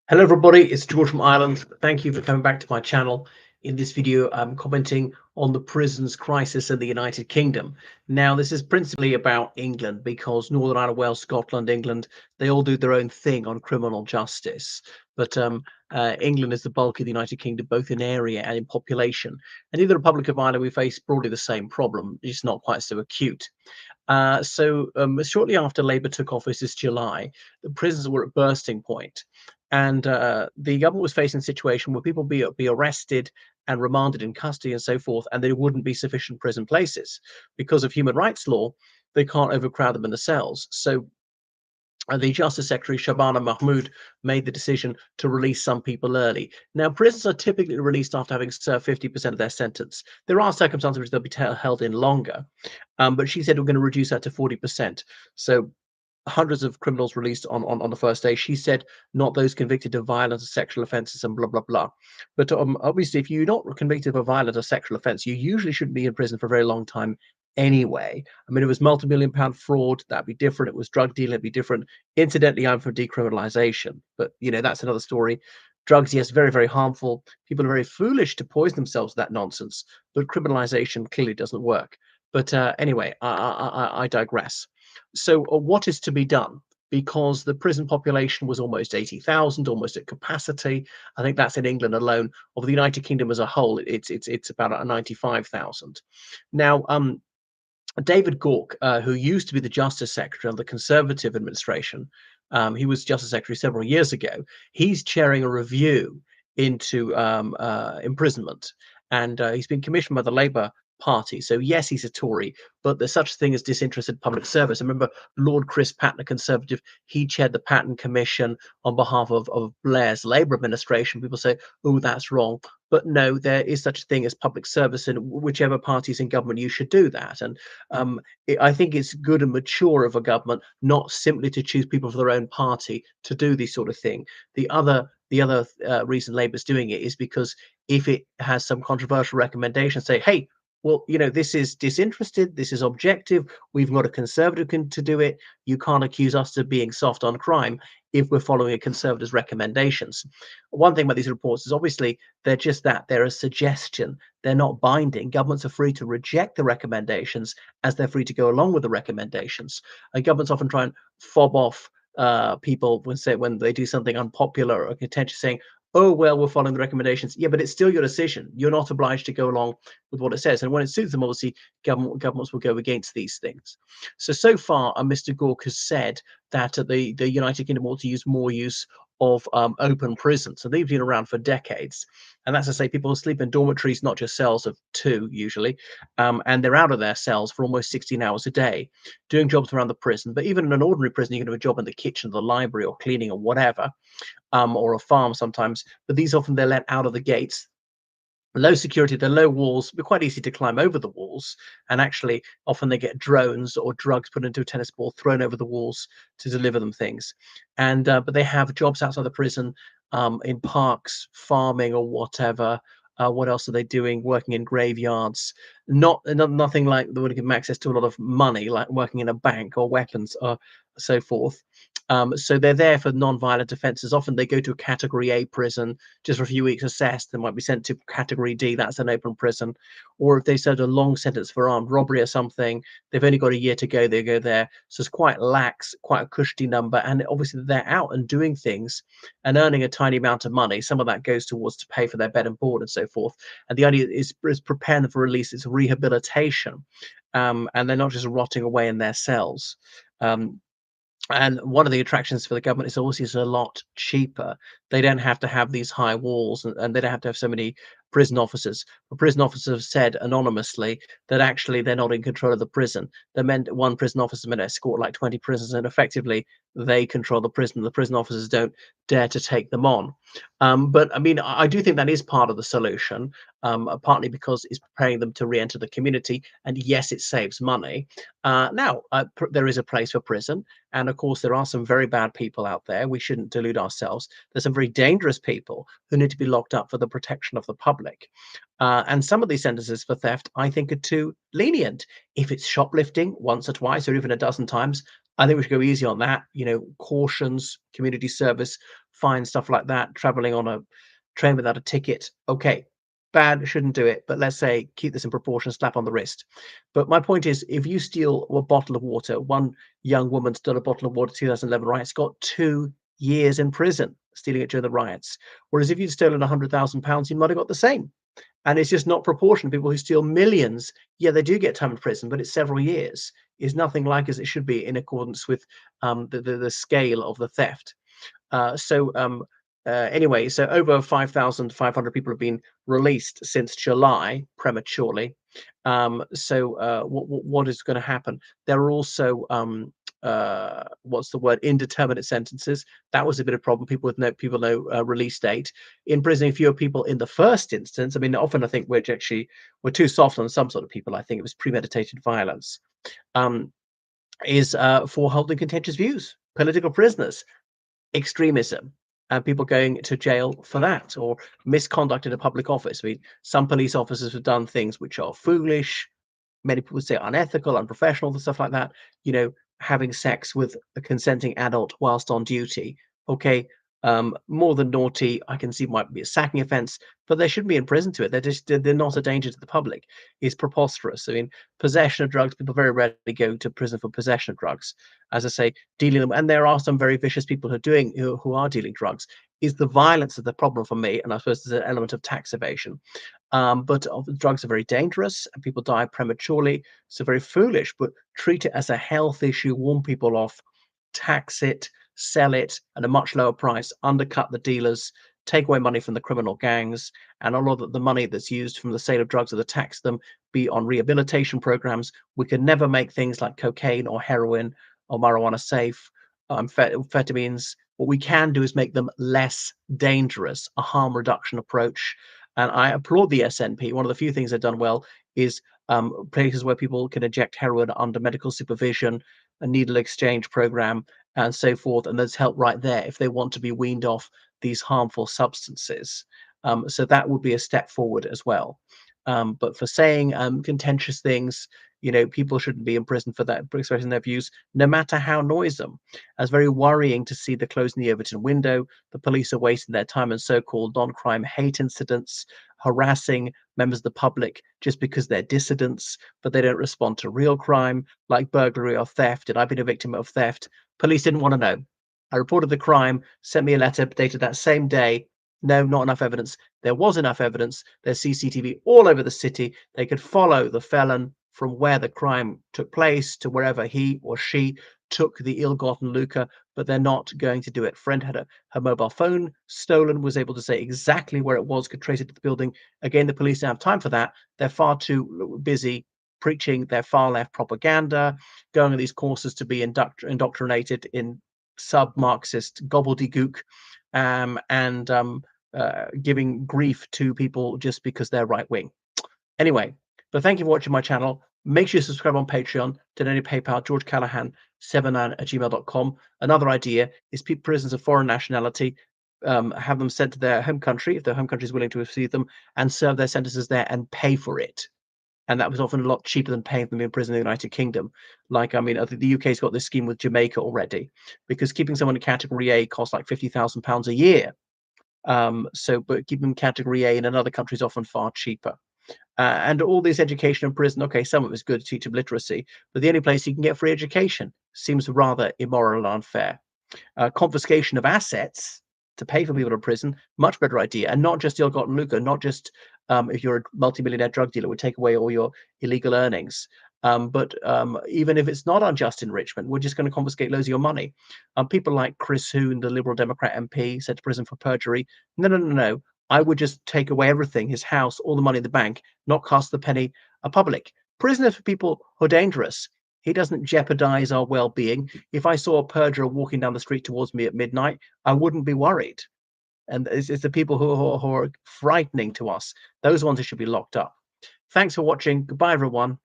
Hello everybody, it's George from Ireland. Thank you for coming back to my channel. In this video, I'm commenting on the prisons crisis in the United Kingdom. Now, this is principally about England because Northern Ireland, Wales, Scotland, England, they all do their own thing on criminal justice. But England is the bulk of the United Kingdom, both in area and in population. And in the Republic of Ireland, we face broadly the same problem, it's not quite so acute. Shortly after Labour took office this July, the prisons were at bursting point, and the government was facing a situation where people be arrested and remanded in custody and so forth, and there wouldn't be sufficient prison places because of human rights law. They can't overcrowd them in the cells. The Justice Secretary Shabana Mahmood made the decision to release some people early. Now, prisoners are typically released after having served 50% of their sentence. There are circumstances which they'll be held in longer, but she said we're going to reduce that to 40%. So hundreds of criminals released on the first day. She said not those convicted of violent or sexual offences and blah blah blah. But obviously, if you're not convicted of a violent or sexual offence, you usually shouldn't be in prison for a very long time anyway. I mean, it was multi-million-pound fraud, that'd be different. It was drug dealing, it'd be different. Incidentally, I'm for decriminalisation, but that's another story. Drugs, yes, very, very harmful. People are very foolish to poison themselves with that nonsense, but criminalisation clearly doesn't work. But anyway, I digress. What is to be done? Because the prison population was almost 80,000, almost at capacity. I think that's in England alone. Of the United Kingdom as a whole, it's about 95,000. Now, David Gauke, who used to be the Justice Secretary under the Conservative administration, he was Justice Secretary several years ago. He's chairing a review into imprisonment, and he's been commissioned by the Labour Party. So yes, he's a Tory, but there's such a thing as disinterested public service. I remember Lord Chris Patten, a Conservative, he chaired the Patten Commission on behalf of Blair's Labour administration. People say, "Oh, that's wrong." But no, there is such a thing as public service, and whichever party's in government, you should do that. And I think it's good and mature of a government not simply to choose people for their own party to do this sort of thing. The other reason Labour's doing it is because if it has some controversial recommendation, say, hey, well, this is disinterested, this is objective, we've got a conservative to do it. You can't accuse us of being soft on crime if we're following a conservative's recommendations. One thing about these reports is obviously they're just that, they're a suggestion, they're not binding. Governments are free to reject the recommendations as they're free to go along with the recommendations. And governments often try and fob off people when they do something unpopular or contentious, saying, oh, well, we're following the recommendations. Yeah, but it's still your decision. You're not obliged to go along with what it says. And when it suits them, obviously, governments will go against these things. So far, Mr. Gork has said that the United Kingdom ought to use more use of open prisons. And they've been around for decades. And that's to say, people sleep in dormitories, not just cells of two, usually. And they're out of their cells for almost 16 hours a day, doing jobs around the prison. But even in an ordinary prison, you can do a job in the kitchen, the library, or cleaning, or whatever, or a farm sometimes, but these often they're let out of the gates. Low security, they're low walls, but quite easy to climb over the walls. And actually, often they get drones or drugs put into a tennis ball, thrown over the walls to deliver them things. And but they have jobs outside the prison, in parks, farming, or whatever. What else are they doing? Working in graveyards. Nothing like they would give them access to a lot of money, like working in a bank or weapons or so forth. So they're there for non-violent offences. Often they go to a Category A prison just for a few weeks, assessed. They might be sent to Category D, that's an open prison. Or if they served a long sentence for armed robbery or something, they've only got a year to go, they go there. So it's quite lax, quite a cushy number. And obviously they're out and doing things and earning a tiny amount of money. Some of that goes towards to pay for their bed and board and so forth. And the idea is preparing them for release, it's rehabilitation. And they're not just rotting away in their cells. And one of the attractions for the government is also it's a lot cheaper. They don't have to have these high walls, and they don't have to have so many prison officers. The prison officers have said anonymously that actually they're not in control of the prison. One prison officer meant to escort like 20 prisoners, and effectively they control the prison. The prison officers don't dare to take them on. But I mean, I do think that is part of the solution, partly because it's preparing them to re-enter the community, and yes, it saves money. There is a place for prison, and of course, there are some very bad people out there. We shouldn't delude ourselves. There's some very dangerous people who need to be locked up for the protection of the public. And some of these sentences for theft, I think, are too lenient. If it's shoplifting once or twice or even a dozen times, I think we should go easy on that. Cautions, community service fines, stuff like that, traveling on a train without a ticket. Okay, bad, shouldn't do it. But let's say keep this in proportion, slap on the wrist. But my point is, if you steal a bottle of water, one young woman stole a bottle of water 2011 riots, got 2 years in prison stealing it during the riots. Whereas if you'd stolen £100,000, you might have got the same. And it's just not proportional. People who steal millions, yeah, they do get time in prison, but it's several years. Is nothing like as it should be in accordance with the scale of the theft. Anyway, so over 5,500 people have been released since July prematurely. What is going to happen? There are also what's the word? Indeterminate sentences. That was a bit of a problem. People know release date in prison. If you're people in the first instance, I mean, often I think we're too soft on some sort of people. I think it was premeditated violence. Um, is for holding contentious views, political prisoners, extremism, and people going to jail for that, or misconduct in a public office. I mean, some police officers have done things which are foolish, many people would say unethical, unprofessional, and stuff like that. Having sex with a consenting adult whilst on duty. Okay, more than naughty. I can see might be a sacking offence, but they shouldn't be in prison to it. They're not a danger to the public. It's preposterous. I mean, possession of drugs. People very rarely go to prison for possession of drugs. As I say, dealing them, and there are some very vicious people who are dealing drugs. Is the violence of the problem for me? And I suppose there's an element of tax evasion. But drugs are very dangerous and people die prematurely. So very foolish, but treat it as a health issue, warn people off, tax it, sell it at a much lower price, undercut the dealers, take away money from the criminal gangs, and a lot of the money that's used from the sale of drugs or the tax them be on rehabilitation programs. We can never make things like cocaine or heroin or marijuana safe, amphetamines. What we can do is make them less dangerous, a harm reduction approach. And I applaud the SNP. One of the few things they've done well is places where people can inject heroin under medical supervision, a needle exchange program, and so forth. And there's help right there if they want to be weaned off these harmful substances. So that would be a step forward as well. But for saying contentious things, people shouldn't be in prison for that, for expressing their views, no matter how noisome. It's very worrying to see the closing the Overton window. The police are wasting their time on so-called non-crime hate incidents, harassing members of the public just because they're dissidents, but they don't respond to real crime like burglary or theft. And I've been a victim of theft. Police didn't want to know. I reported the crime, sent me a letter dated that same day. No, not enough evidence. There was enough evidence. There's CCTV all over the city. They could follow the felon from where the crime took place to wherever he or she took the ill-gotten lucre, but they're not going to do it. Friend had her mobile phone stolen, was able to say exactly where it was, could trace it to the building. Again, the police don't have time for that. They're far too busy preaching their far-left propaganda, going on these courses to be indoctrinated in sub-Marxist gobbledygook, and giving grief to people just because they're right wing. Anyway, but thank you for watching my channel. Make sure you subscribe on Patreon, donate PayPal, georgecallahan79@gmail.com. Another idea is prisoners of foreign nationality, have them sent to their home country, if their home country is willing to receive them, and serve their sentences there and pay for it. And that was often a lot cheaper than paying them in prison in the United Kingdom. I think the UK's got this scheme with Jamaica already, because keeping someone in Category A costs like £50,000 a year. But keeping them Category A in another country is often far cheaper. And all this education in prison, okay, some of it's good to teach them literacy, but the only place you can get free education seems rather immoral and unfair. Confiscation of assets to pay for people in prison, much better idea. And not just ill-gotten lucre, not just if you're a multimillionaire drug dealer, would take away all your illegal earnings. But even if it's not unjust enrichment, we're just going to confiscate loads of your money. People like Chris Hoon, the Liberal Democrat MP, sent to prison for perjury. No, no, no, no. I would just take away everything, his house, all the money in the bank, not cost the penny a public. Prison is for people who are dangerous. He doesn't jeopardize our well-being. If I saw a perjurer walking down the street towards me at midnight, I wouldn't be worried. And it's the people who are frightening to us. Those ones who should be locked up. Thanks for watching. Goodbye, everyone.